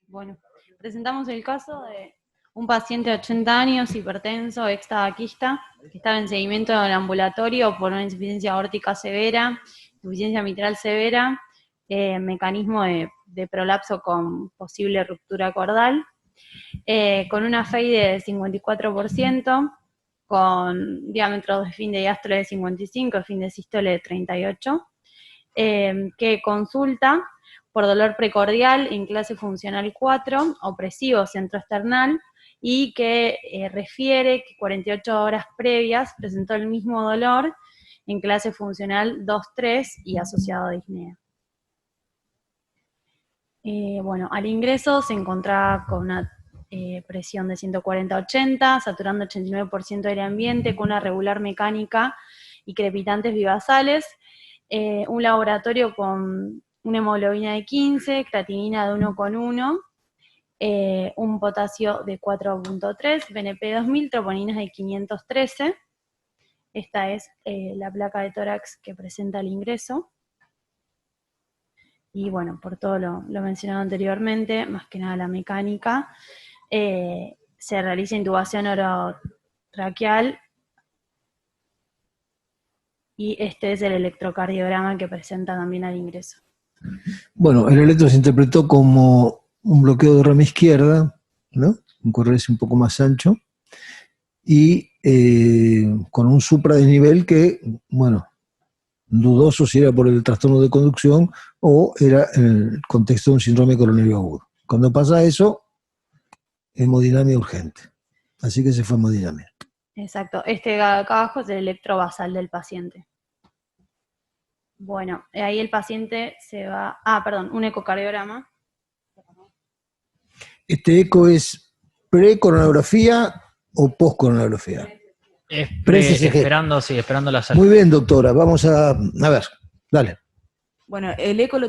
Bueno, presentamos el caso de un paciente de 80 años, hipertenso, ex-tabaquista, que estaba en seguimiento en el ambulatorio por una insuficiencia aórtica severa, insuficiencia mitral severa, mecanismo de prolapso con posible ruptura cordal, con una FEI de 54%, con diámetros de fin de diástole de 55, fin de sístole de 38, que consulta por dolor precordial en clase funcional 4, opresivo centroesternal, y que refiere que 48 horas previas presentó el mismo dolor en clase funcional 2-3 y asociado a disnea. Bueno, al ingreso se encontraba con una presión de 140-80, saturando 89% del ambiente, con una regular mecánica y crepitantes vivasales, un laboratorio con una hemoglobina de 15, creatinina de 1,1, un potasio de 4,3, BNP 2000, troponinas de 513. Esta es la placa de tórax que presenta el ingreso. Y bueno, por todo lo mencionado anteriormente, más que nada la mecánica, se realiza intubación orotraqueal y este es el electrocardiograma que presenta también al ingreso. Bueno, el electro se interpretó como un bloqueo de rama izquierda, ¿no? Un correrse un poco más ancho, y con un supradesnivel que, bueno, dudoso si era por el trastorno de conducción o era en el contexto de un síndrome coronario agudo. Cuando pasa eso, hemodinamia urgente. Así que se fue hemodinamia. Exacto. Este acá abajo es el electrovasal del paciente. Bueno, ahí el paciente se va... un ecocardiograma. ¿Este eco es pre-coronografía o post-coronografía? Esperando la salida. Muy bien, doctora. Vamos a ver, dale. Bueno, el eco lo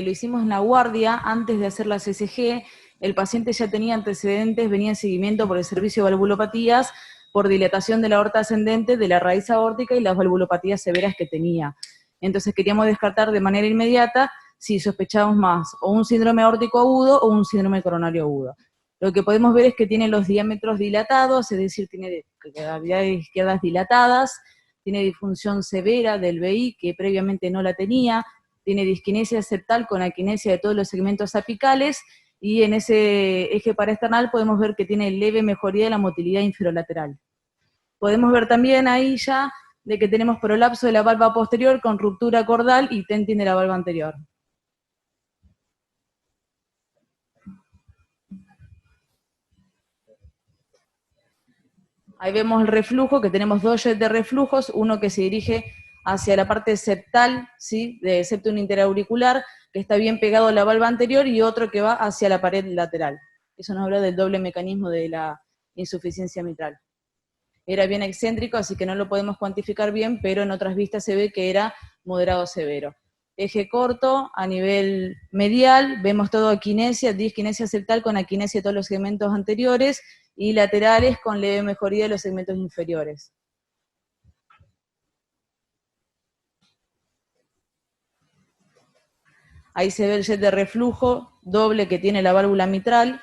hicimos en la guardia antes de hacer la CCG. El paciente ya tenía antecedentes, venía en seguimiento por el servicio de valvulopatías, por dilatación de la aorta ascendente, de la raíz aórtica y las valvulopatías severas que tenía. Entonces queríamos descartar de manera inmediata si sospechábamos más o un síndrome aórtico agudo o un síndrome coronario agudo. Lo que podemos ver es que tiene los diámetros dilatados, es decir, tiene cavidades izquierdas dilatadas, tiene disfunción severa del VI, que previamente no la tenía, tiene disquinesia septal con aquinesia de todos los segmentos apicales, y en ese eje paraesternal podemos ver que tiene leve mejoría de la motilidad inferolateral. Podemos ver también ahí ya de que tenemos prolapso de la valva posterior con ruptura cordal y tenting de la valva anterior. Ahí vemos el reflujo, que tenemos dos jets de reflujos, uno que se dirige hacia la parte septal, ¿sí?, del septum interauricular, que está bien pegado a la valva anterior, y otro que va hacia la pared lateral. Eso nos habla del doble mecanismo de la insuficiencia mitral. Era bien excéntrico, así que no lo podemos cuantificar bien, pero en otras vistas se ve que era moderado severo. Eje corto, a nivel medial, vemos todo aquinesia, disquinesia septal con aquinesia de todos los segmentos anteriores, y laterales con leve mejoría de los segmentos inferiores. Ahí se ve el jet de reflujo doble que tiene la válvula mitral,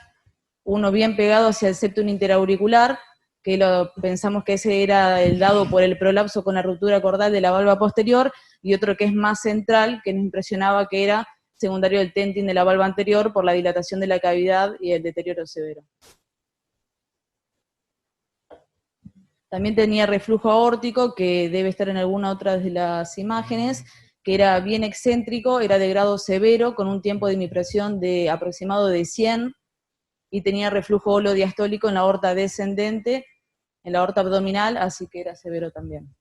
uno bien pegado hacia el septum interauricular, que pensamos que ese era el dado por el prolapso con la ruptura cordal de la valva posterior, y otro que es más central, que nos impresionaba que era secundario del tenting de la valva anterior por la dilatación de la cavidad y el deterioro severo. También tenía reflujo aórtico, que debe estar en alguna otra de las imágenes, que era bien excéntrico, era de grado severo, con un tiempo de impresión de aproximado de 100, y tenía reflujo holodiastólico en la aorta descendente, en la aorta abdominal, así que era severo también.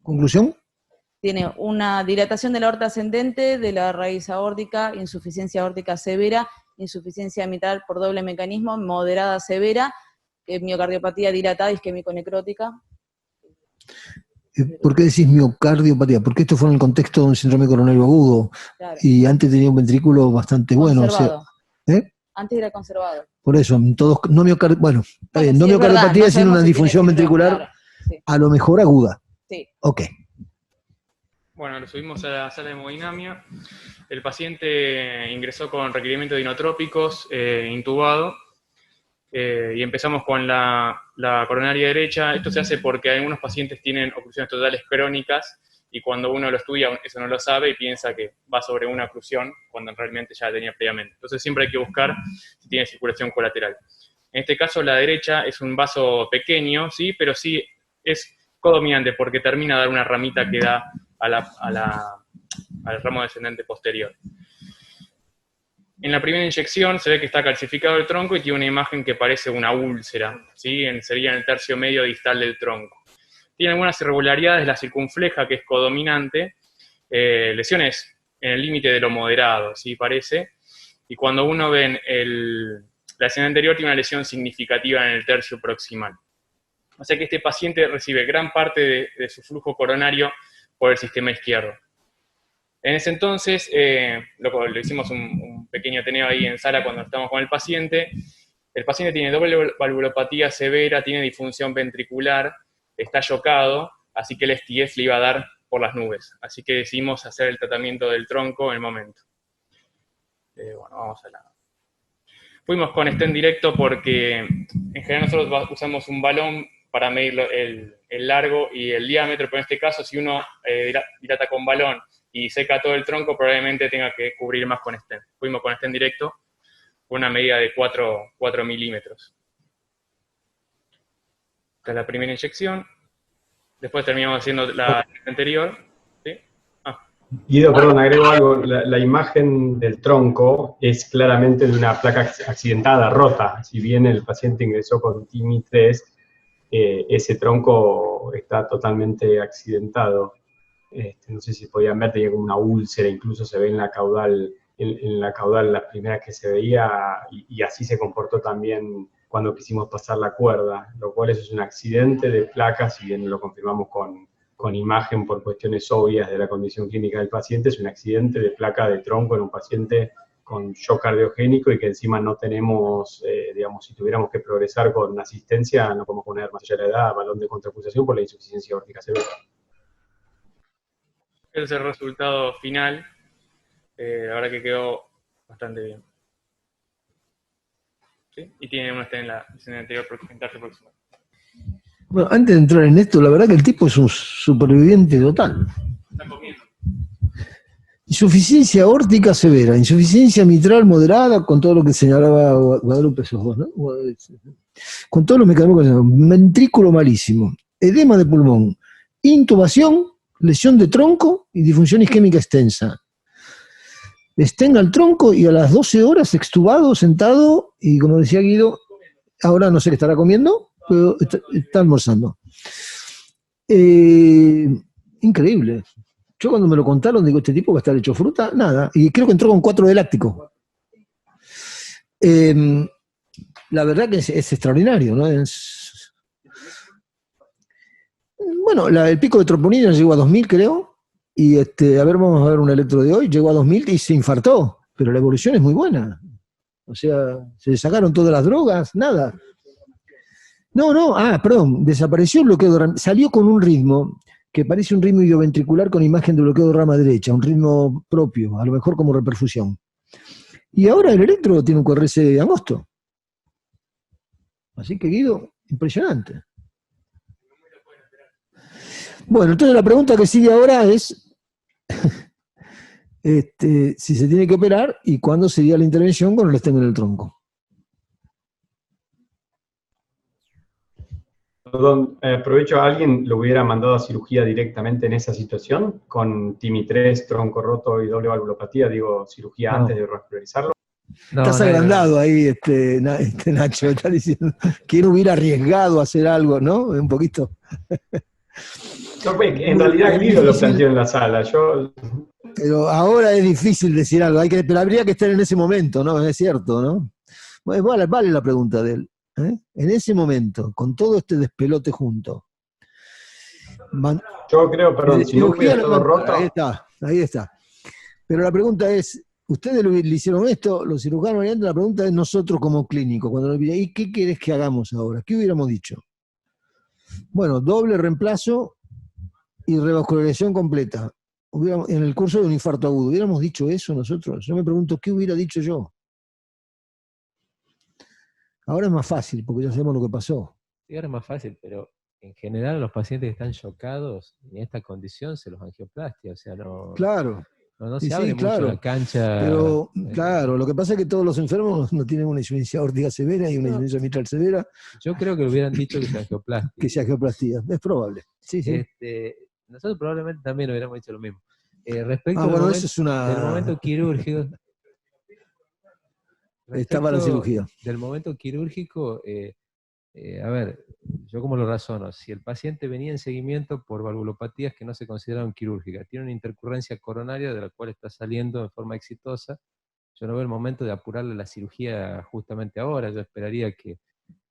¿Conclusión? Tiene una dilatación de la aorta ascendente, de la raíz aórtica, insuficiencia aórtica severa, insuficiencia mitral por doble mecanismo, moderada severa, miocardiopatía dilatada, isquémico-necrótica. ¿Por qué decís miocardiopatía? Porque esto fue en el contexto de un síndrome coronario agudo, claro. Y antes tenía un ventrículo bastante bueno. Conservado. O sea, Antes era conservado. Por eso, todos, no miocardiopatía, está bien, no sí, miocardiopatía, no sino una disfunción ventricular, claro, sí. A lo mejor aguda. Sí. Ok. Bueno, lo subimos a la sala de hemodinamia. el paciente ingresó con requerimiento de inotrópicos, intubado, y empezamos con la coronaria derecha. Esto se hace porque algunos pacientes tienen oclusiones totales crónicas, y cuando uno lo estudia, eso no lo sabe y piensa que va sobre una oclusión, cuando realmente ya la tenía previamente. Entonces siempre hay que buscar si tiene circulación colateral. En este caso, la derecha es un vaso pequeño, ¿sí? Pero sí es codominante, porque termina de dar una ramita que da al ramo descendente posterior. En la primera inyección se ve que está calcificado el tronco y tiene una imagen que parece una úlcera, ¿sí? Sería en el tercio medio distal del tronco. Tiene algunas irregularidades, la circunfleja, que es codominante, lesiones en el límite de lo moderado, ¿sí? Parece. Y cuando uno ve la escena anterior, tiene una lesión significativa en el tercio proximal. O sea que este paciente recibe gran parte de su flujo coronario por el sistema izquierdo. En ese entonces, le hicimos un pequeño teneo ahí en sala cuando estábamos con el paciente. El paciente tiene doble valvulopatía severa, tiene disfunción ventricular, está yocado, así que el STF le iba a dar por las nubes. Así que decidimos hacer el tratamiento del tronco en el momento. Bueno, vamos a la... Fuimos con stent directo porque en general nosotros usamos un balón para medir el largo y el diámetro, pero en este caso, si uno dilata con balón y seca todo el tronco, probablemente tenga que cubrir más con stent. Fuimos con stent directo, con una medida de 4 milímetros. Esta es la primera inyección. Después terminamos haciendo la anterior. ¿Sí? Guido, perdón, agrego algo. La imagen del tronco es claramente de una placa accidentada, rota. Si bien el paciente ingresó con TIMI-3, ese tronco está totalmente accidentado. No sé si podían ver, tenía como una úlcera, incluso se ve en la caudal, las primeras que se veía, y así se comportó también cuando quisimos pasar la cuerda, lo cual eso es un accidente de placa, si bien lo confirmamos con imagen por cuestiones obvias de la condición clínica del paciente, es un accidente de placa de tronco en un paciente con shock cardiogénico y que encima no tenemos, digamos, si tuviéramos que progresar con asistencia, no podemos poner más allá de la edad, balón de contrapulsación por la insuficiencia aórtica severa. Ese es el resultado final. La verdad que quedó bastante bien. ¿Sí? Y tiene una en la escena anterior próxima. Bueno, antes de entrar en esto, la verdad que el tipo es un superviviente total. Está comiendo. Insuficiencia aórtica severa, insuficiencia mitral moderada, con todo lo que señalaba Guadalupe Sojos, ¿no? Con todos los mecanismos, ventrículo malísimo, edema de pulmón, intubación, lesión de tronco y disfunción isquémica extensa. Estén al tronco y a las 12 horas extubado, sentado, y como decía Guido, ahora no sé qué estará comiendo, pero está almorzando. Increíble. Yo cuando me lo contaron, digo, este tipo va a estar hecho fruta, nada. Y creo que entró con 4 de láctico. La verdad que es extraordinario, ¿no? Bueno, el pico de troponina llegó a 2000, creo. Y a ver, vamos a ver un electro de hoy, llegó a 2000 y se infartó. Pero la evolución es muy buena. O sea, se sacaron todas las drogas, nada. No, perdón, desapareció el bloqueo de rama, salió con un ritmo que parece un ritmo idioventricular con imagen de bloqueo de rama derecha, un ritmo propio, a lo mejor como reperfusión. Y ahora el electro tiene un QRS angosto. Así que, Guido, impresionante. Bueno, entonces la pregunta que sigue ahora es si se tiene que operar y cuándo sería la intervención con el stent en el tronco. Perdón, aprovecho, ¿a alguien lo hubiera mandado a cirugía directamente en esa situación? Con TIMI-3, tronco roto y doble valvulopatía, digo, cirugía antes de vascularizarlo. Estás agrandado ahí, Nacho, está diciendo, ¿quién hubiera arriesgado a hacer algo, no? Un poquito. No, en realidad Guido lo planteó en la sala, Pero ahora es difícil decir algo, pero habría que estar en ese momento, ¿no? Es cierto, ¿no? Bueno, vale la pregunta de él. En ese momento, con todo este despelote junto. Yo creo, perdón, si no hubiera estado roto... Ahí está. Pero la pregunta es, ustedes le hicieron esto, los cirujanos, la pregunta es nosotros como clínicos, cuando ¿y qué querés que hagamos ahora? ¿Qué hubiéramos dicho? Bueno, doble reemplazo y revascularización completa. en el curso de un infarto agudo, ¿hubiéramos dicho eso nosotros? Yo me pregunto, ¿qué hubiera dicho yo? Ahora es más fácil, porque ya sabemos lo que pasó. Sí, ahora es más fácil, pero en general a los pacientes que están chocados en esta condición se los angioplastia, o sea, no, Claro. no Sí, se abre mucho claro. la cancha. Pero, claro, lo que pasa es que todos los enfermos no tienen una insuficiencia aórtica severa y una insuficiencia mitral severa. Yo creo que le hubieran dicho que sea angioplastia. Que sea angioplastía, es probable. Sí, sí. Nosotros probablemente también hubiéramos dicho lo mismo. Respecto bueno, del eso es una... del momento quirúrgico. Estaba la cirugía. Del momento quirúrgico, a ver, yo como lo razono, si el paciente venía en seguimiento por valvulopatías que no se consideraron quirúrgicas, tiene una intercurrencia coronaria de la cual está saliendo de forma exitosa, yo no veo el momento de apurarle la cirugía justamente ahora. Yo esperaría que,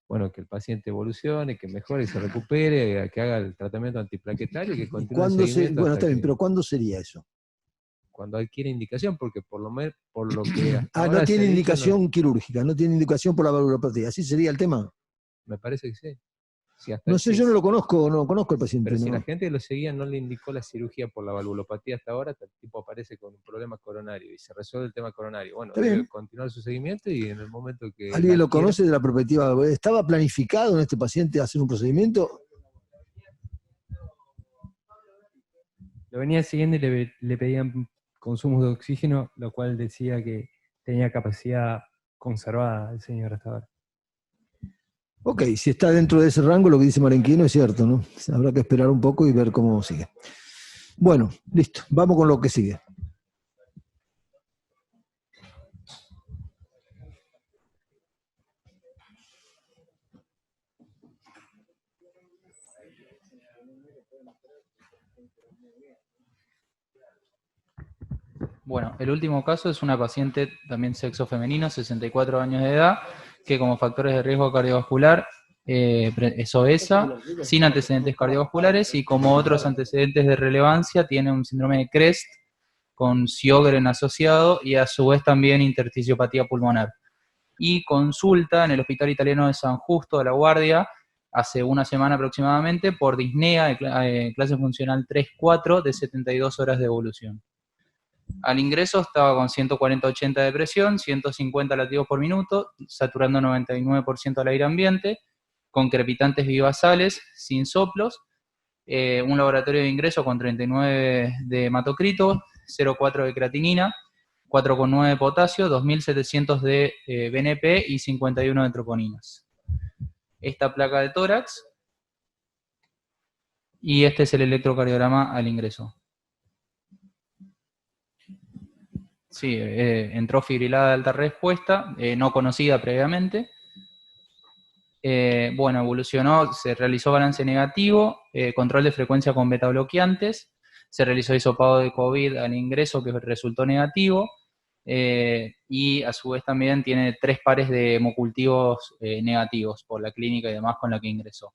bueno, que el paciente evolucione, que mejore, que se recupere, que haga el tratamiento antiplaquetario y que continúe el seguimiento. Bueno, está bien, pero ¿cuándo sería eso? Cuando adquiere indicación, porque por lo que hasta no ahora tiene se ha indicación dicho, quirúrgica, no tiene indicación por la valvulopatía, ¿así sería el tema? me parece que sí. No sé, yo no lo conozco, no conozco al paciente. Pero si no. la gente que lo seguía no le indicó la cirugía por la valvulopatía hasta ahora, el tipo aparece con un problema coronario y se resuelve el tema coronario. Bueno, debe continuar su seguimiento y en el momento que... ¿Alguien lo conoce de la perspectiva? ¿Estaba planificado en este paciente hacer un procedimiento? Lo venía siguiendo y le pedían consumos de oxígeno, lo cual decía que tenía capacidad conservada el señor hasta ahora. Ok, si está dentro de ese rango, lo que dice Marenquino es cierto, ¿no? Habrá que esperar un poco y ver cómo sigue. Bueno, listo, vamos con lo que sigue. Bueno, el último caso es una paciente también sexo femenino, 64 años de edad, que como factores de riesgo cardiovascular es obesa, sin antecedentes cardiovasculares y como otros antecedentes de relevancia tiene un síndrome de CREST con Sjögren asociado y a su vez también intersticiopatía pulmonar. Y consulta en el Hospital Italiano de San Justo de La Guardia hace una semana aproximadamente por disnea de clase funcional 3-4 de 72 horas de evolución. Al ingreso estaba con 140-80 de presión, 150 latidos por minuto, saturando 99% al aire ambiente, con crepitantes bivasales, sin soplos, un laboratorio de ingreso con 39 de hematocrito, 0,4 de creatinina, 4,9 de potasio, 2.700 de BNP y 51 de troponinas. Esta placa de tórax, y este es el electrocardiograma al ingreso. Sí, entró fibrilada de alta respuesta, no conocida previamente. Bueno, evolucionó, se realizó balance negativo, control de frecuencia con beta bloqueantes, se realizó hisopado de COVID al ingreso que resultó negativo, y a su vez también tiene 3 pares de hemocultivos negativos por la clínica y demás con la que ingresó.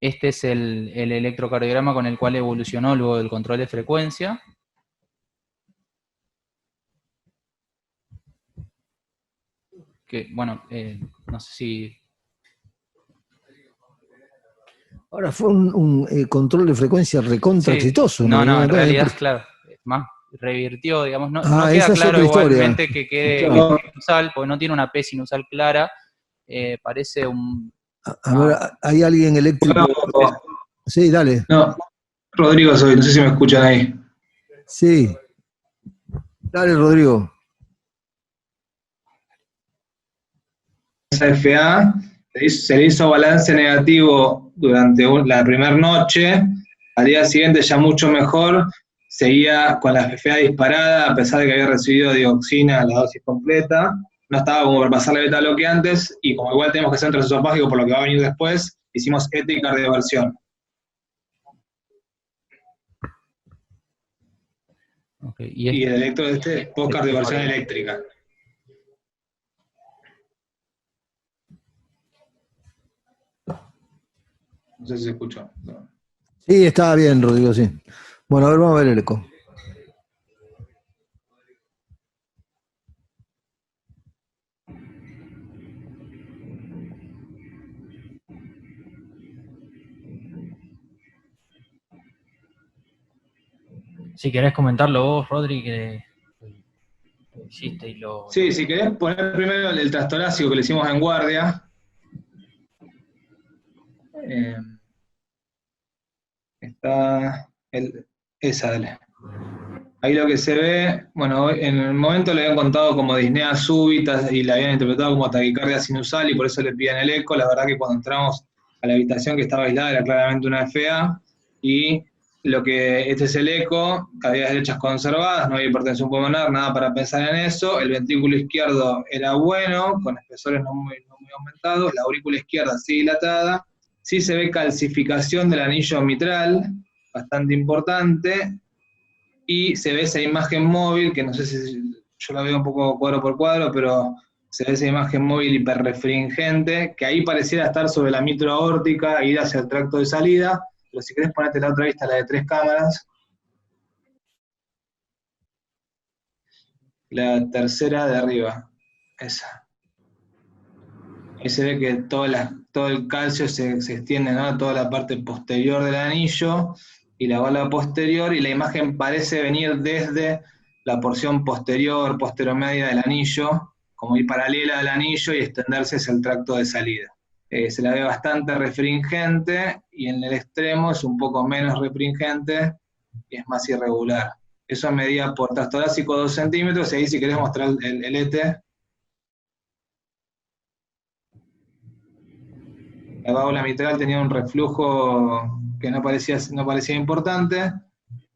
Este es el electrocardiograma con el cual evolucionó luego del control de frecuencia. Que, bueno, no sé si... Ahora fue un control de frecuencia recontra exitoso. No, en realidad, claro, más revirtió, digamos, no queda claro igualmente que quede sinusal, porque no tiene una P sinusal clara, parece un... A ver, ¿hay alguien eléctrico? Sí, dale. No, Rodrigo soy, no sé si me escuchan ahí. Sí. Dale, Rodrigo. FA, se le hizo balance negativo durante la primera noche, al día siguiente ya mucho mejor, seguía con la FA disparada, a pesar de que había recibido dioxina, la dosis completa, no estaba como para pasarle beta bloqueantes, y como igual tenemos que hacer un transesofágico por lo que va a venir después, hicimos ETA y cardioversión. Okay, y el electro de post-cardioversión eléctrica. No sé si se escuchó. No. Sí, estaba bien, Rodrigo, sí. Bueno, a ver, vamos a ver el eco. Si querés comentarlo vos, Rodri, que lo hiciste y lo... Sí, si querés poner primero el transtorácico que le hicimos en guardia. Esa, dale. Ahí lo que se ve, bueno, en el momento le habían contado como disnea súbita y la habían interpretado como taquicardia sinusal y por eso le piden el eco. La verdad que cuando entramos a la habitación que estaba aislada era claramente una FA y este es el eco, cavidades derechas conservadas, no hay hipertensión pulmonar, nada para pensar en eso. El ventrículo izquierdo era bueno, con espesores no muy aumentados, la aurícula izquierda sí dilatada. Sí se ve calcificación del anillo mitral, bastante importante, y se ve esa imagen móvil, que no sé si yo la veo un poco cuadro por cuadro, pero se ve esa imagen móvil hiperrefringente, que ahí pareciera estar sobre la mitro aórtica, ir hacia el tracto de salida, pero si querés ponerte la otra vista, la de 3 cámaras. La tercera de arriba, esa. Ahí se ve que todo el calcio se extiende, ¿no? Toda la parte posterior del anillo y la bala posterior, y la imagen parece venir desde la porción posteromedia del anillo, como ir paralela al anillo y extenderse hacia el tracto de salida. Se la ve bastante refringente, y en el extremo es un poco menos refringente y es más irregular. Eso medía por transtorácico 2 centímetros, y ahí si querés mostrar el ET. La válvula mitral tenía un reflujo que no parecía importante.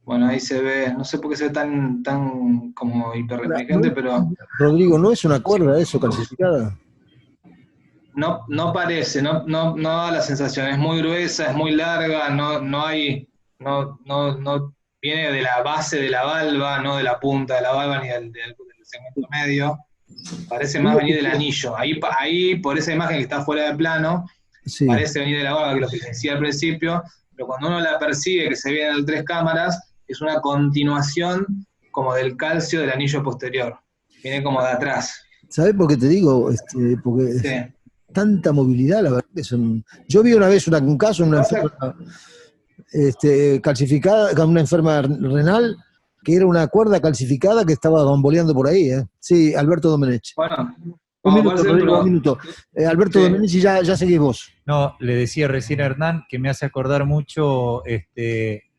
Bueno, ahí se ve, no sé por qué se ve tan como hiperrefringente, pero... Rodrigo, ¿no es una cuerda eso, calcificada? No parece, no da la sensación, es muy gruesa, es muy larga, no viene de la base de la valva, no de la punta de la valva ni del segmento medio. Parece más venir del anillo. Ahí, por esa imagen que está fuera de plano, sí, parece venir de la valva, que lo que decía al principio, pero cuando uno la percibe, que se ve en el 3 cámaras, es una continuación como del calcio del anillo posterior. Viene como de atrás. ¿Sabés por qué te digo? Porque sí, tanta movilidad, la verdad que son... Yo vi una vez un caso, una enferma calcificada, con una enferma renal, que era una cuerda calcificada que estaba bamboleando por ahí, ¿eh? Sí, Alberto Domenech. Bueno, un minuto, Rodrigo, un minuto. Alberto sí. Domenech, y ya seguís vos. No, le decía recién a Hernán que me hace acordar mucho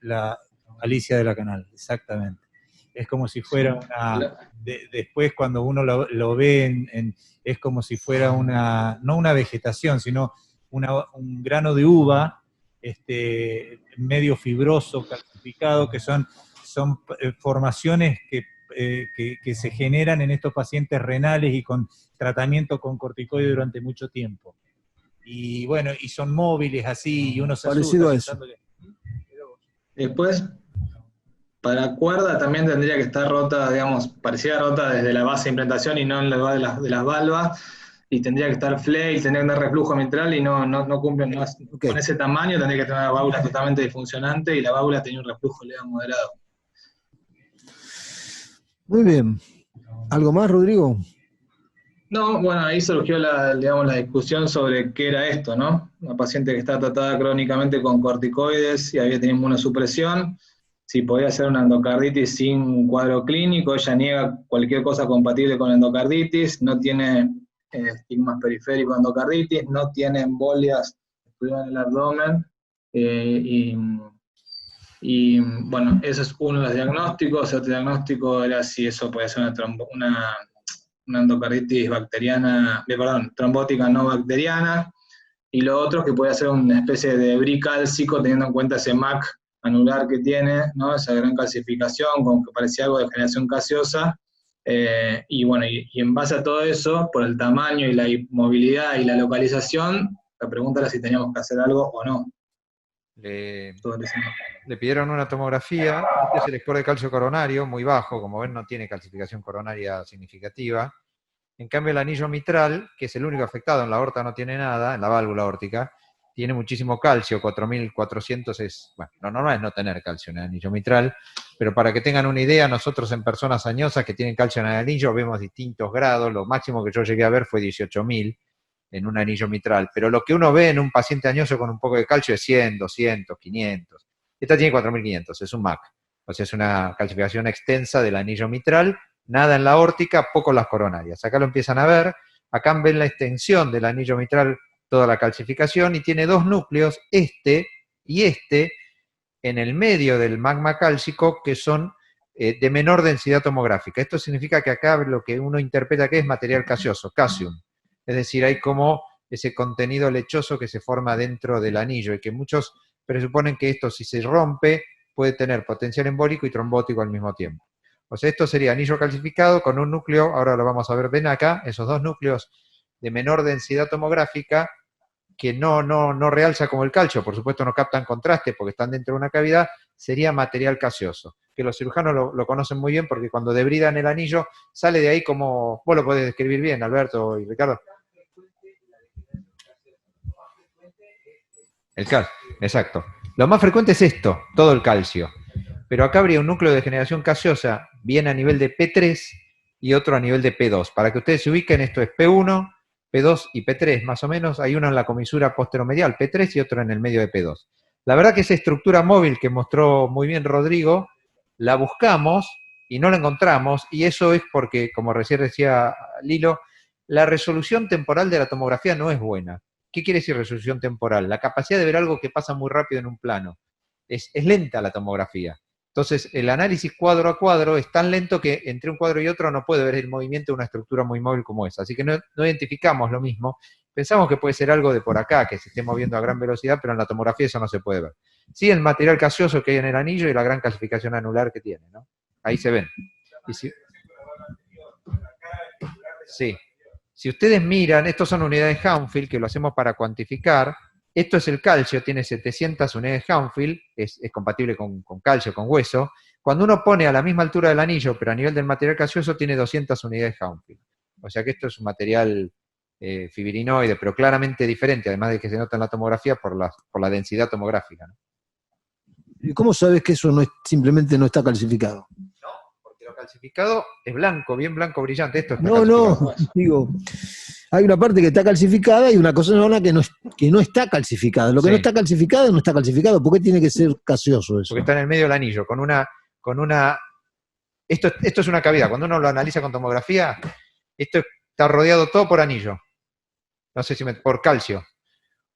la Alicia de la Canal, exactamente. Es como si fuera una... después cuando uno lo ve, es como si fuera no una vegetación, sino un grano de uva medio fibroso, calcificado, que son formaciones que se generan en estos pacientes renales y con tratamiento con corticoide durante mucho tiempo. Y bueno, y son móviles así, y uno se parecido asusta a eso. Después, para cuerda también tendría que estar rota, digamos, parecida rota desde la base de implantación y no en el lugar de las valvas, y tendría que estar flail, tendría que tener reflujo mitral, y no cumplen, okay. Con ese tamaño tendría que tener una válvula totalmente disfuncionante, y la válvula tenía un reflujo leve moderado. Muy bien. ¿Algo más, Rodrigo? No, bueno, ahí surgió la discusión sobre qué era esto, ¿no? Una paciente que está tratada crónicamente con corticoides y había tenido inmunosupresión, si podía ser una endocarditis sin cuadro clínico. Ella niega cualquier cosa compatible con endocarditis, no tiene estigmas periféricos de endocarditis, no tiene embolias en el abdomen, y bueno, ese es uno de los diagnósticos. Otro diagnóstico era si eso podía ser una endocarditis trombótica no bacteriana, y lo otro es que puede ser una especie de bri cálcico, teniendo en cuenta ese MAC anular que tiene, ¿no? Esa gran calcificación, como que parecía algo de generación gaseosa, y bueno, y en base a todo eso, por el tamaño y la movilidad y la localización, la pregunta era si teníamos que hacer algo o no. Le pidieron una tomografía. Este es el score de calcio coronario, muy bajo, como ven no tiene calcificación coronaria significativa. En cambio el anillo mitral, que es el único afectado, en la aorta no tiene nada, en la válvula aórtica, tiene muchísimo calcio, 4400 es, bueno, lo normal es no tener calcio en el anillo mitral, pero para que tengan una idea, nosotros en personas añosas que tienen calcio en el anillo vemos distintos grados, lo máximo que yo llegué a ver fue 18.000 en un anillo mitral, pero lo que uno ve en un paciente añoso con un poco de calcio es 100, 200, 500. Esta tiene 4.500, es un MAC. O sea, es una calcificación extensa del anillo mitral, nada en la aórtica, poco en las coronarias. Acá lo empiezan a ver, acá ven la extensión del anillo mitral, toda la calcificación, y tiene dos núcleos, este y este, en el medio del magma cálcico, que son de menor densidad tomográfica. Esto significa que acá lo que uno interpreta que es material gaseoso, calcium. Es decir, hay como ese contenido lechoso que se forma dentro del anillo y que muchos presuponen que esto, si se rompe, puede tener potencial embólico y trombótico al mismo tiempo. O sea, esto sería anillo calcificado con un núcleo, ahora lo vamos a ver, ven acá, esos dos núcleos de menor densidad tomográfica que no realza como el calcio, por supuesto no captan contraste porque están dentro de una cavidad, sería material gaseoso, que los cirujanos lo conocen muy bien porque cuando debridan el anillo sale de ahí como, vos lo podés describir bien, Alberto y Ricardo. El calcio, exacto. Lo más frecuente es esto, todo el calcio. Pero acá habría un núcleo de degeneración gaseosa bien a nivel de P3 y otro a nivel de P2. Para que ustedes se ubiquen, esto es P1, P2 y P3 más o menos. Hay uno en la comisura posteromedial, P3, y otro en el medio de P2. La verdad que esa estructura móvil que mostró muy bien Rodrigo, la buscamos y no la encontramos, y eso es porque, como recién decía Lilo, la resolución temporal de la tomografía no es buena. ¿Qué quiere decir resolución temporal? La capacidad de ver algo que pasa muy rápido en un plano. Es lenta la tomografía. Entonces, el análisis cuadro a cuadro es tan lento que entre un cuadro y otro no puede ver el movimiento de una estructura muy móvil como esa. Así que no identificamos lo mismo. Pensamos que puede ser algo de por acá, que se esté moviendo a gran velocidad, pero en la tomografía eso no se puede ver. Sí, el material gaseoso que hay en el anillo y la gran calcificación anular que tiene, ¿no? Ahí se ven. Sí. Si ustedes miran, estos son unidades Hounsfield, que lo hacemos para cuantificar. Esto es el calcio, tiene 700 unidades Hounsfield, es compatible con calcio, con hueso. Cuando uno pone a la misma altura del anillo, pero a nivel del material gaseoso, tiene 200 unidades Hounsfield. O sea que esto es un material fibrinoide, pero claramente diferente, además de que se nota en la tomografía por la densidad tomográfica, ¿no? ¿Y cómo sabes que eso simplemente no está calcificado? No, porque lo calcificado es blanco, bien blanco, brillante. Esto está No, digo, hay una parte que está calcificada y una cosa que no está calcificada. Lo que no está calcificado no está calcificado. ¿Por qué tiene que ser gaseoso eso? Porque está en el medio del anillo, Esto es una cavidad. Cuando uno lo analiza con tomografía, esto está rodeado todo por anillo. No sé si por calcio.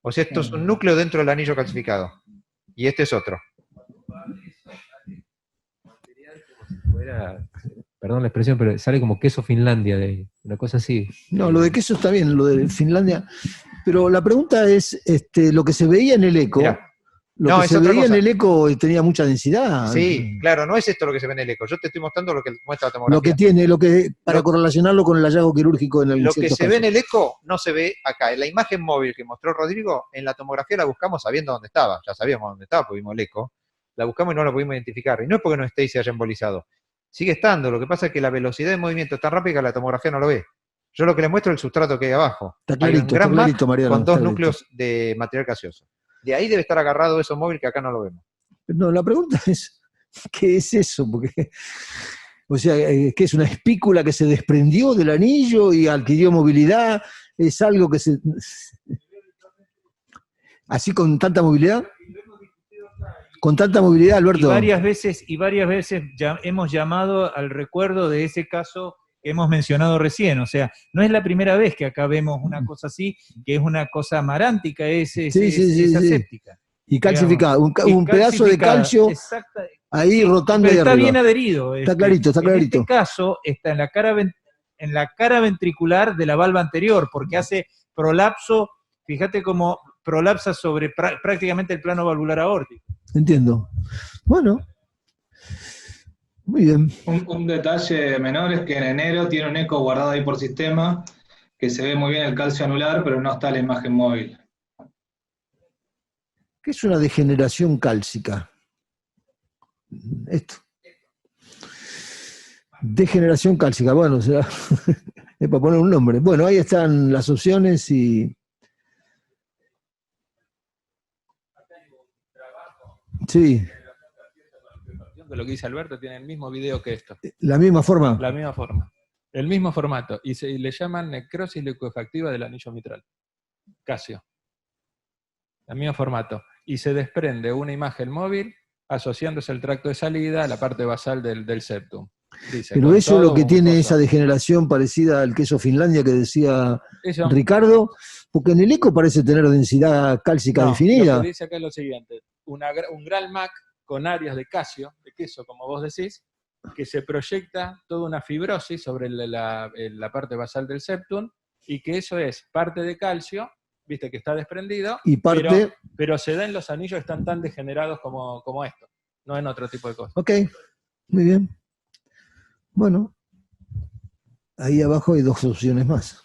O sea, esto es un núcleo dentro del anillo calcificado. Y este es otro. Perdón la expresión, pero sale como queso Finlandia, de una cosa así. No, lo de queso está bien, lo de Finlandia. Pero la pregunta es, lo que se veía en el eco, lo que se veía en el eco tenía mucha densidad. Sí, claro, no es esto lo que se ve en el eco. Yo te estoy mostrando lo que muestra la tomografía. Para correlacionarlo con el hallazgo quirúrgico en el Lo que se ve en el eco no se ve acá. En la imagen móvil que mostró Rodrigo, en la tomografía la buscamos sabiendo dónde estaba. Ya sabíamos dónde estaba, porque vimos el eco. La buscamos y no la pudimos identificar. Y no es porque no esté y se haya embolizado. Sigue estando. Lo que pasa es que la velocidad de movimiento es tan rápida que la tomografía no lo ve. Yo lo que les muestro es el sustrato que hay abajo. Está clarito, hay un gran map Mariano, con dos núcleos de material gaseoso. De ahí debe estar agarrado eso móvil que acá no lo vemos. No, la pregunta es, ¿qué es eso? Porque, o sea, ¿qué es una espícula que se desprendió del anillo y adquirió movilidad? ¿Es algo que se... así con tanta movilidad? Con tanta movilidad, Alberto. Y varias veces ya hemos llamado al recuerdo de ese caso que hemos mencionado recién. O sea, no es la primera vez que acá vemos una cosa así, que es una cosa amarántica, es aséptica. Y calcificada, un pedazo de calcio ahí rotando ahí está arriba. Bien adherido. Está clarito, está clarito. En este caso, está en la cara ventricular de la valva anterior, porque hace prolapso, fíjate cómo prolapsa sobre prácticamente el plano valvular aórtico. Entiendo. Bueno. Muy bien. Un detalle menor es que en enero tiene un eco guardado ahí por sistema, que se ve muy bien el calcio anular, pero no está la imagen móvil. ¿Qué es una degeneración cálcica? Esto. Degeneración cálcica, bueno, será es para poner un nombre. Bueno, ahí están las opciones y... Sí. De lo que dice Alberto, tiene el mismo video que esto. ¿La misma forma? La misma forma. El mismo formato. Y le llaman necrosis liquefactiva del anillo mitral. Casio. El mismo formato. Y se desprende una imagen móvil asociándose el tracto de salida a la parte basal del septum. Dice, Pero con eso es lo todo que un tiene coso. esa degeneración parecida al queso Finlandia que decía Eso. Ricardo, porque en el eco parece tener densidad cálcica No, definida. lo que dice acá es lo siguiente, un gran MAC con áreas de calcio, de queso, como vos decís, que se proyecta toda una fibrosis sobre la parte basal del septum, y que eso es parte de calcio, viste que está desprendido, Y parte... pero se da en los anillos que están tan degenerados como esto, no en otro tipo de cosas. Ok, muy bien. Bueno, ahí abajo hay dos opciones más.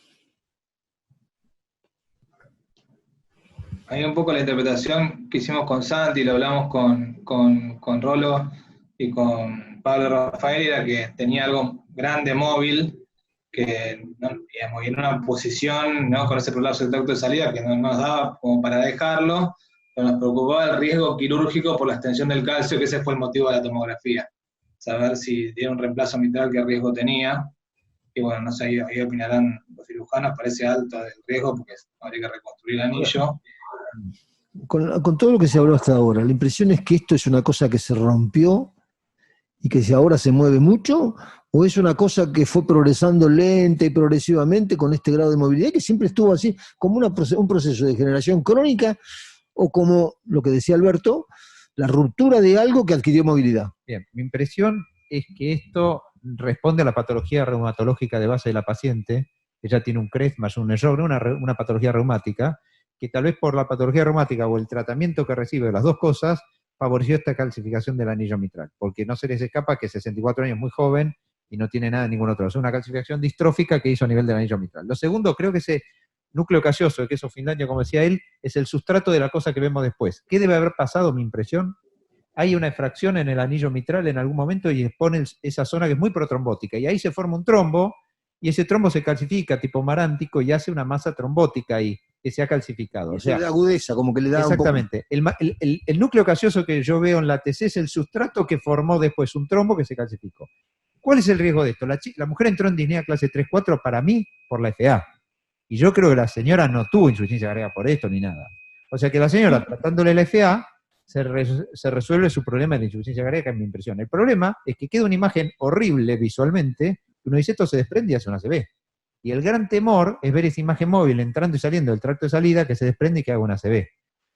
Ahí un poco la interpretación que hicimos con Santi, lo hablamos con Rolo y con Pablo Rafael, era que tenía algo grande, móvil, que digamos, en una posición, ¿no?, con ese prolapso del tracto de salida que no nos daba como para dejarlo, pero nos preocupaba el riesgo quirúrgico por la extensión del calcio, que ese fue el motivo de la tomografía. Saber si tiene un reemplazo mitral, qué riesgo tenía. Y bueno, no sé, ahí opinarán los cirujanos, parece alto el riesgo porque habría que reconstruir el anillo. Con todo lo que se habló hasta ahora, la impresión es que esto es una cosa que se rompió y que ahora se mueve mucho, o es una cosa que fue progresando lenta y progresivamente con este grado de movilidad que siempre estuvo así, como un proceso de generación crónica, o como lo que decía Alberto, la ruptura de algo que adquirió movilidad. Bien, mi impresión es que esto responde a la patología reumatológica de base de la paciente. Ella tiene un CREST más un error, una patología reumática, que tal vez por la patología reumática o el tratamiento que recibe de las dos cosas, favoreció esta calcificación del anillo mitral, porque no se les escapa que 64 años es muy joven y no tiene nada de ningún otro. Es una calcificación distrófica que hizo a nivel del anillo mitral. Lo segundo, creo que ese núcleo gaseoso de queso Finlandia, como decía él, es el sustrato de la cosa que vemos después. ¿Qué debe haber pasado, mi impresión? Hay una efracción en el anillo mitral en algún momento y expone esa zona que es muy protrombótica, y ahí se forma un trombo, y ese trombo se calcifica tipo marántico y hace una masa trombótica ahí, que se ha calcificado. Y O eso sea, le da agudeza, como que le da exactamente. El núcleo gaseoso que yo veo en la TC es el sustrato que formó después un trombo que se calcificó. ¿Cuál es el riesgo de esto? La mujer entró en disnea clase 3-4 para mí por la FA. Y yo creo que la señora no tuvo insuficiencia cardíaca por esto ni nada. O sea que la señora, tratándole la FA, se resuelve su problema de la insuficiencia cardíaca, en mi impresión. El problema es que queda una imagen horrible visualmente, que uno dice esto se desprende y hace una ACV. Y el gran temor es ver esa imagen móvil entrando y saliendo del tracto de salida que se desprende y que haga una ACV.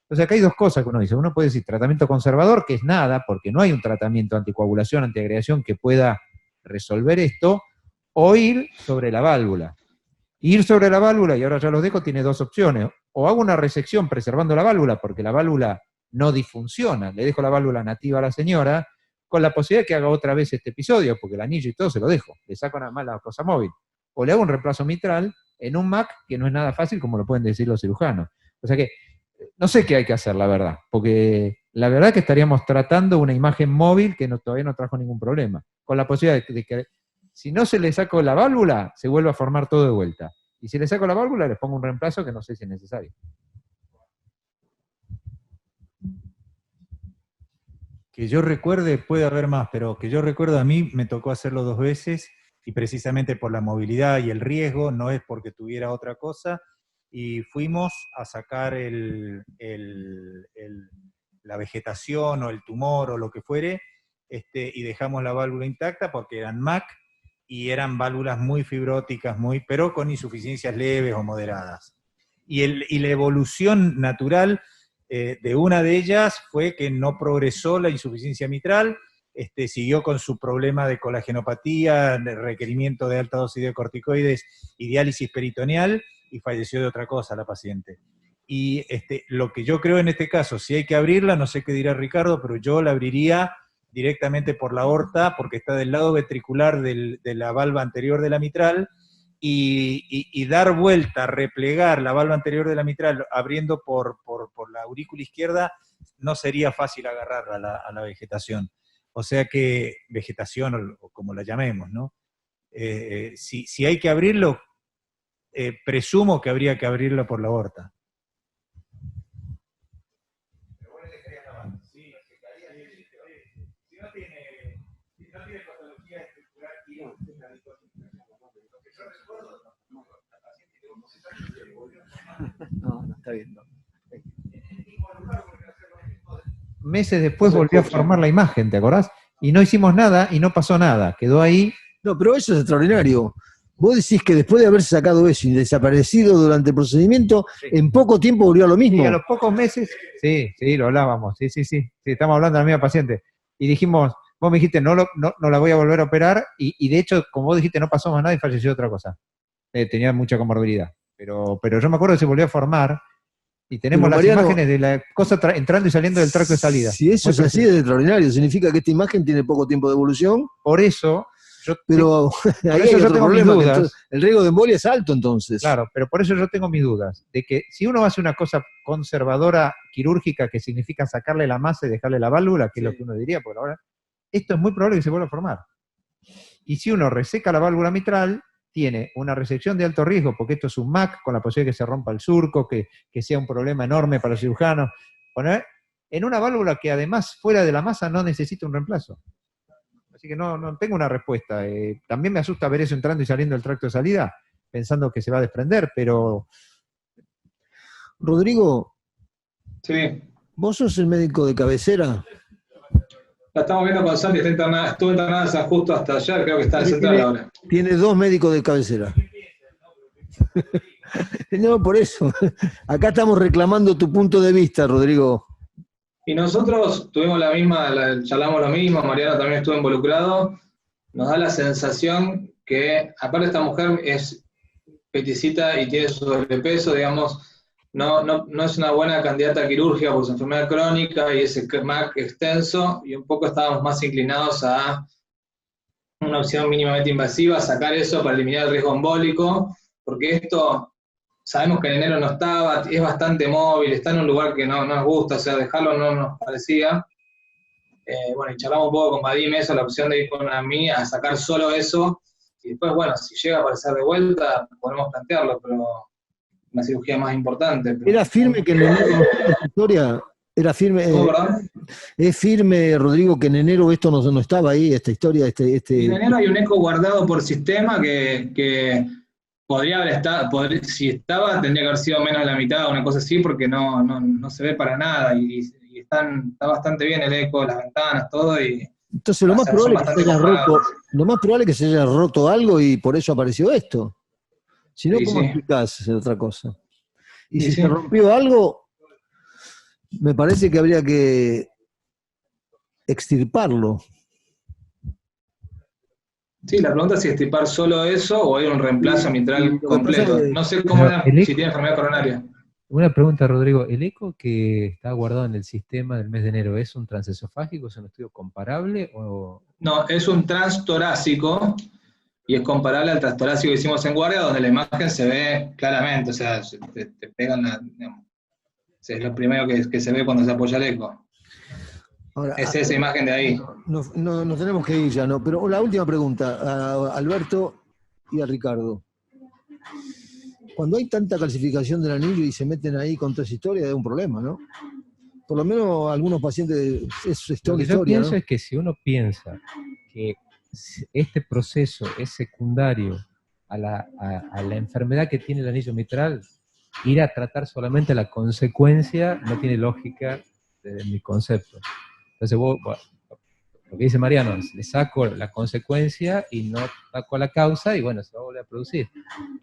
O sea, acá hay dos cosas que uno dice. Uno puede decir tratamiento conservador, que es nada, porque no hay un tratamiento anticoagulación, antiagregación que pueda resolver esto, o ir sobre la válvula. Ir sobre la válvula, y ahora ya los dejo, tiene dos opciones. O hago una resección preservando la válvula, porque la válvula no disfunciona, le dejo la válvula nativa a la señora, con la posibilidad de que haga otra vez este episodio, porque el anillo y todo se lo dejo, le saco nada más la cosa móvil. O le hago un reemplazo mitral en un MAC, que no es nada fácil, como lo pueden decir los cirujanos. O sea que, no sé qué hay que hacer, la verdad, porque la verdad que estaríamos tratando una imagen móvil que todavía no trajo ningún problema, con la posibilidad de que si no se le saco la válvula, se vuelve a formar todo de vuelta. Y si le saco la válvula, le pongo un reemplazo que no sé si es necesario. Que yo recuerde, puede haber más, pero que yo recuerde, a mí me tocó hacerlo 2 veces, y precisamente por la movilidad y el riesgo, no es porque tuviera otra cosa, y fuimos a sacar la vegetación o el tumor o lo que fuere, y dejamos la válvula intacta porque eran MAC, y eran válvulas muy fibróticas, pero con insuficiencias leves o moderadas. Y la evolución natural de una de ellas fue que no progresó la insuficiencia mitral, siguió con su problema de colagenopatía, de requerimiento de alta dosis de corticoides y diálisis peritoneal, y falleció de otra cosa la paciente. Y lo que yo creo en este caso, si hay que abrirla, no sé qué dirá Ricardo, pero yo la abriría directamente por la aorta, porque está del lado ventricular de la valva anterior de la mitral, y dar vuelta, replegar la valva anterior de la mitral, abriendo por la aurícula izquierda, no sería fácil agarrar a la vegetación. O sea que, vegetación o como la llamemos, ¿no? Si hay que abrirlo, presumo que habría que abrirlo por la aorta. No, no está bien. No. meses después volvió a formar la imagen, ¿te acordás? Y no hicimos nada y no pasó nada, quedó ahí. No, pero eso es extraordinario. Vos decís que después de haberse sacado eso y desaparecido durante el procedimiento, en poco tiempo volvió a lo mismo. Y a los pocos meses, sí, lo hablábamos, sí, estamos hablando de la misma paciente. Y dijimos, vos me dijiste, no la voy a volver a operar, y de hecho, como vos dijiste, no pasó más nada y falleció otra cosa. Tenía mucha comorbilidad. Pero yo me acuerdo que se volvió a formar, y tenemos Pero, las Mariano, imágenes de la cosa entrando y saliendo del tracto de salida. Si eso es así, es extraordinario. Significa que esta imagen tiene poco tiempo de evolución. Por eso... Pero ahí hay yo otro tengo mis problema, dudas. entonces, el riesgo de embolia es alto entonces. Claro, pero por eso yo tengo mis dudas, de que si uno hace una cosa conservadora quirúrgica, que significa sacarle la masa y dejarle la válvula, que es lo que uno diría por ahora, esto es muy probable que se vuelva a formar. Y si uno reseca la válvula mitral, tiene una resección de alto riesgo, porque esto es un MAC, con la posibilidad de que se rompa el surco, que sea un problema enorme para el cirujano, poner en una válvula que además fuera de la masa no necesita un reemplazo. Así que no tengo una respuesta. También me asusta ver eso entrando y saliendo del tracto de salida, pensando que se va a desprender, pero... Rodrigo, Sí. ¿vos sos el médico de cabecera? La estamos viendo con Santi, está internada, estuvo internada justo hasta ayer, creo que está en central ahora. Tiene 2 médicos de cabecera. No, por eso. Acá estamos reclamando tu punto de vista, Rodrigo. Y nosotros tuvimos charlamos lo mismo, Mariano también estuvo involucrado. Nos da la sensación que, aparte esta mujer es peticita y tiene sobrepeso, digamos, no es una buena candidata a quirúrgica por su enfermedad crónica y ese MAC extenso, y un poco estábamos más inclinados a una opción mínimamente invasiva, sacar eso para eliminar el riesgo embólico, porque esto... Sabemos que en enero no estaba, es bastante móvil, está en un lugar que no nos gusta, o sea, dejarlo no nos parecía. Bueno, y charlamos un poco con Vadim eso, la opción de ir con una mini a sacar solo eso, y después, bueno, si llega a aparecer de vuelta, podemos plantearlo, pero una cirugía más importante. Pero... ¿Era firme que en enero esta historia? ¿Era firme? ¿Es firme, Rodrigo, que en enero esto no estaba ahí, esta historia? Y en enero hay un eco guardado por sistema que podría haber estado, si estaba, tendría que haber sido menos de la mitad o una cosa así, porque no se ve para nada, y está bastante bien el eco, las ventanas, todo, y... Entonces lo más probable es que se haya roto algo y por eso apareció esto. Si no, ¿cómo explicás otra cosa? Y si se rompió algo, me parece que habría que extirparlo. Sí, la pregunta es si extirpar solo eso o hay un reemplazo mitral completo. No sé cómo era, si tiene enfermedad coronaria. Una pregunta, Rodrigo. ¿El eco que está guardado en el sistema del mes de enero es un transesofágico? ¿Es un estudio comparable? O... No, es un transtorácico y es comparable al transtorácico que hicimos en guardia, donde la imagen se ve claramente, o sea, te pegan digamos, es lo primero que se ve cuando se apoya el eco. Ahora, es esa imagen de ahí. No tenemos que ir ya, ¿no? Pero la última pregunta, a Alberto y a Ricardo. Cuando hay tanta calcificación del anillo y se meten ahí con toda esa historia, es un problema, ¿no? Por lo menos algunos pacientes es Lo que yo pienso es que si uno piensa que este proceso es secundario a la enfermedad que tiene el anillo mitral, ir a tratar solamente la consecuencia no tiene lógica desde mi concepto. Entonces lo que dice Mariano, le saco la consecuencia y no saco la causa y bueno, se va a volver a producir.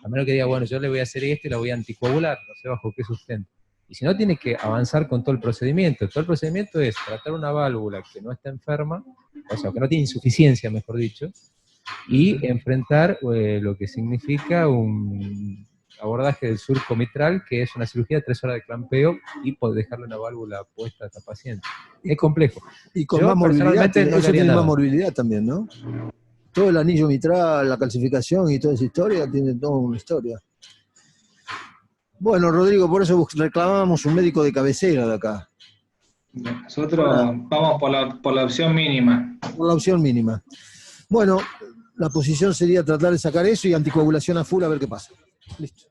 A menos que diga, bueno, yo le voy a hacer esto y la voy a anticoagular, no sé bajo qué sustento. Y si no, tiene que avanzar con todo el procedimiento. Todo el procedimiento es tratar una válvula que no está enferma, o sea, que no tiene insuficiencia, mejor dicho, y enfrentar lo que significa un abordaje del surco mitral, que es una cirugía de 3 horas de clampeo y poder dejarle una válvula puesta a esta paciente. Es complejo. Y con más morbilidad, eso tiene más morbilidad también, ¿no? Todo el anillo mitral, la calcificación y toda esa historia, tiene toda una historia. Bueno, Rodrigo, por eso reclamábamos un médico de cabecera de acá. Nosotros vamos por la opción mínima. Por la opción mínima. Bueno, la posición sería tratar de sacar eso y anticoagulación a full a ver qué pasa. Listo.